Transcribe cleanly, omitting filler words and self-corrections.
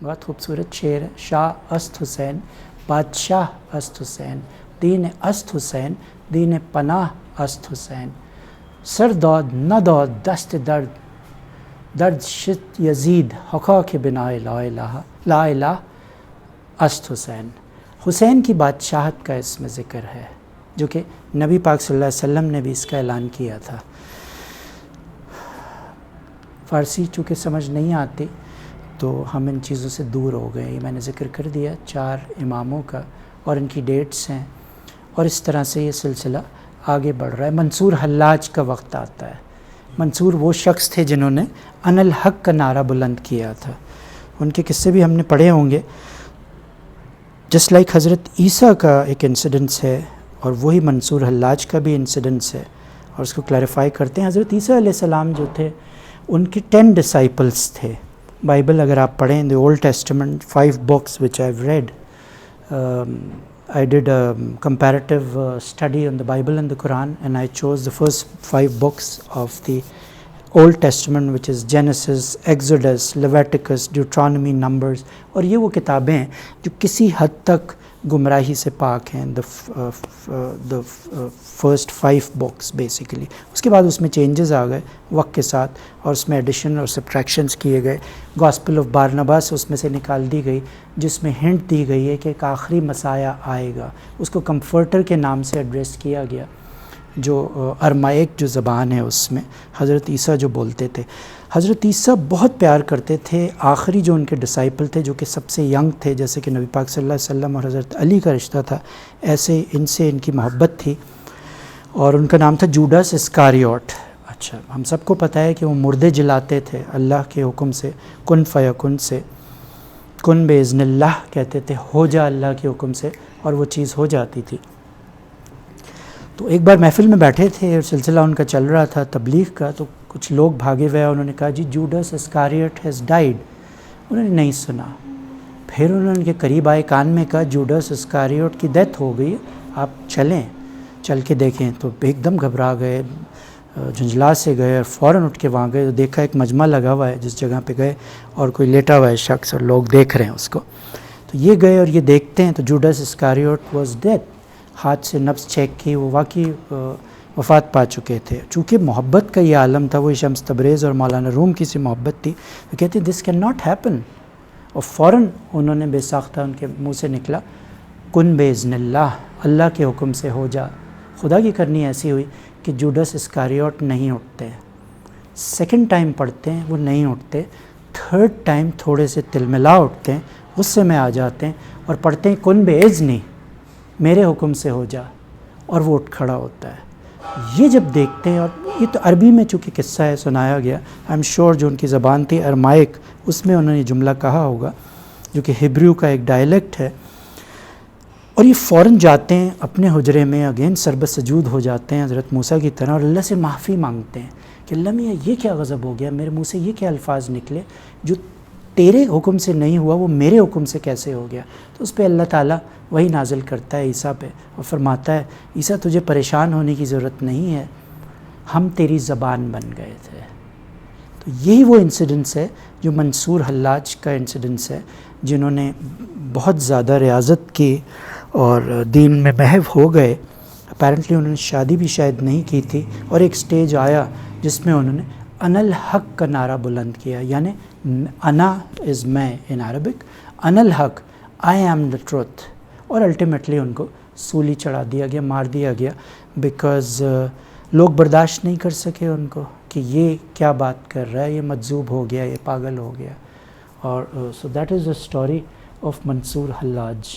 بہت خوبصورت شعر ہے. شاہ است حسین بادشاہ است حسین دین است حسین دین پناہ است حسین سر داد نداد دست درد شد یزید حقا کے بنا لا الہ است حسین. حسین کی بادشاہت کا اس میں ذکر ہے جو کہ نبی پاک صلی اللہ علیہ وسلم نے بھی اس کا اعلان کیا تھا. فارسی چونکہ سمجھ نہیں آتی تو ہم ان چیزوں سے دور ہو گئے. یہ میں نے ذکر کر دیا 4 اماموں کا اور ان کی ڈیٹس ہیں اور اس طرح سے یہ سلسلہ آگے بڑھ رہا ہے. منصور حلاج کا وقت آتا ہے. منصور وہ شخص تھے جنہوں نے ان الحق کا نعرہ بلند کیا تھا. ان کے قصے بھی ہم نے پڑھے ہوں گے. جسٹ لائک حضرت عیسیٰ کا ایک انسیڈنس ہے اور وہی منصور حلاج کا بھی انسیڈنس ہے اور اس کو کلیریفائی کرتے ہیں. حضرت عیسیٰ علیہ السلام جو تھے ان کے 10 ڈسائپلس تھے. بائبل اگر آپ پڑھیں the old testament 5 books which I've read, I did a comparative study on the Bible and the Quran and I chose the first 5 books of the Old Testament which is Genesis, Exodus, Leviticus, Deuteronomy, Numbers. اور یہ وہ کتابیں ہیں جو کسی حد تک گمراہی سے پاک ہیں. the first 5 books basically. اس کے بعد اس میں چینجز آ گئے وقت کے ساتھ اور اس میں ایڈیشن اور سبٹریکشنز کیے گئے. گاسپل آف بارنباس اس میں سے نکال دی گئی جس میں ہنٹ دی گئی ہے کہ ایک آخری مسایہ آئے گا. اس کو کمفرٹر کے نام سے ایڈریس کیا گیا جو ارمائک جو زبان ہے اس میں حضرت عیسیٰ جو بولتے تھے. حضرت عیسیٰ بہت پیار کرتے تھے. آخری جو ان کے ڈسائپل تھے جو کہ سب سے ینگ تھے جیسے کہ نبی پاک صلی اللہ علیہ وسلم اور حضرت علی کا رشتہ تھا ایسے ان سے ان کی محبت تھی اور ان کا نام تھا جوڈس اسکاریوٹ. اچھا ہم سب کو پتہ ہے کہ وہ مردے جلاتے تھے اللہ کے حکم سے کن فیکن سے. کن باذن اللہ کہتے تھے ہو جا اللہ کے حکم سے اور وہ چیز ہو جاتی تھی. تو ایک بار محفل میں بیٹھے تھے اور سلسلہ ان کا چل رہا تھا تبلیغ کا تو کچھ لوگ بھاگے ہوئے انہوں نے کہا جی جوڈس اسکاریوٹ ہیز ڈائیڈ. انہوں نے نہیں سنا. پھر انہوں نے ان کے قریب آئے کان میں کہا جوڈس اسکاریوٹ کی ڈیتھ ہو گئی آپ چلیں چل کے دیکھیں. تو ایک دم گھبرا گئے جھنجھلا سے گئے اور فوراً اٹھ کے وہاں گئے. دیکھا ایک مجمع لگا ہوا ہے جس جگہ پہ گئے اور کوئی لیٹا ہوا ہے شخص اور لوگ دیکھ رہے ہیں اس کو. تو یہ گئے اور یہ دیکھتے ہیں تو جوڈس اسکاریوٹ واز ڈیڈ. ہاتھ سے نبض چیک کی وہ واقعی وفات پا چکے تھے. چونکہ محبت کا یہ عالم تھا وہی شمس تبریز اور مولانا روم کی سی محبت تھی وہ کہتے ہیں دس کین ناٹ ہیپن. اور فوراً انہوں نے بے ساختہ ان کے منہ سے نکلا کن باذن اللہ اللہ کے حکم سے ہو جا. خدا کی کرنی ایسی ہوئی کہ جوڈس اسکاریوٹ نہیں اٹھتے. سیکنڈ ٹائم پڑھتے ہیں وہ نہیں اٹھتے. تھرڈ ٹائم تھوڑے سے تلملا اٹھتے ہیں غصے میں آ جاتے ہیں اور پڑھتے ہیں کن باذنی میرے حکم سے ہو جا اور وہ اٹھ کھڑا ہوتا ہے. یہ جب دیکھتے ہیں اور یہ تو عربی میں چونکہ قصہ ہے سنایا گیا آئی ایم شیور جو ان کی زبان تھی ارمائک اس میں انہوں نے یہ جملہ کہا ہوگا جو کہ ہبریو کا ایک ڈائلیکٹ ہے. اور یہ فوراً جاتے ہیں اپنے حجرے میں اگین سربت سجود ہو جاتے ہیں حضرت موسیٰ کی طرح اور اللہ سے معافی مانگتے ہیں کہ اللہ میاں یہ کیا غضب ہو گیا میرے منہ سے یہ کیا الفاظ نکلے جو تیرے حکم سے نہیں ہوا وہ میرے حکم سے کیسے ہو گیا. تو اس پہ اللہ تعالیٰ وہی نازل کرتا ہے عیسیٰ پہ اور فرماتا ہے عیسیٰ تجھے پریشان ہونے کی ضرورت نہیں ہے ہم تیری زبان بن گئے تھے. تو یہی وہ انسیڈنس ہے جو منصور حلاج کا انسیڈنس ہے جنہوں نے بہت زیادہ ریاضت کی اور دین میں محو ہو گئے. اپیرنٹلی انہوں نے شادی بھی شاید نہیں کی تھی اور ایک سٹیج آیا جس میں انہوں نے ان الحق کا نعرہ بلند کیا یعنی انا از میں in Arabic in ul Haq I am the truth. اور الٹیمیٹلی ان کو سولی چڑھا دیا گیا مار دیا گیا بیکاز لوگ برداشت نہیں کر سکے ان کو کہ یہ کیا بات کر رہا ہے یہ مجذوب ہو گیا یہ پاگل ہو گیا. اور so that is the story of Mansoor Hallaj.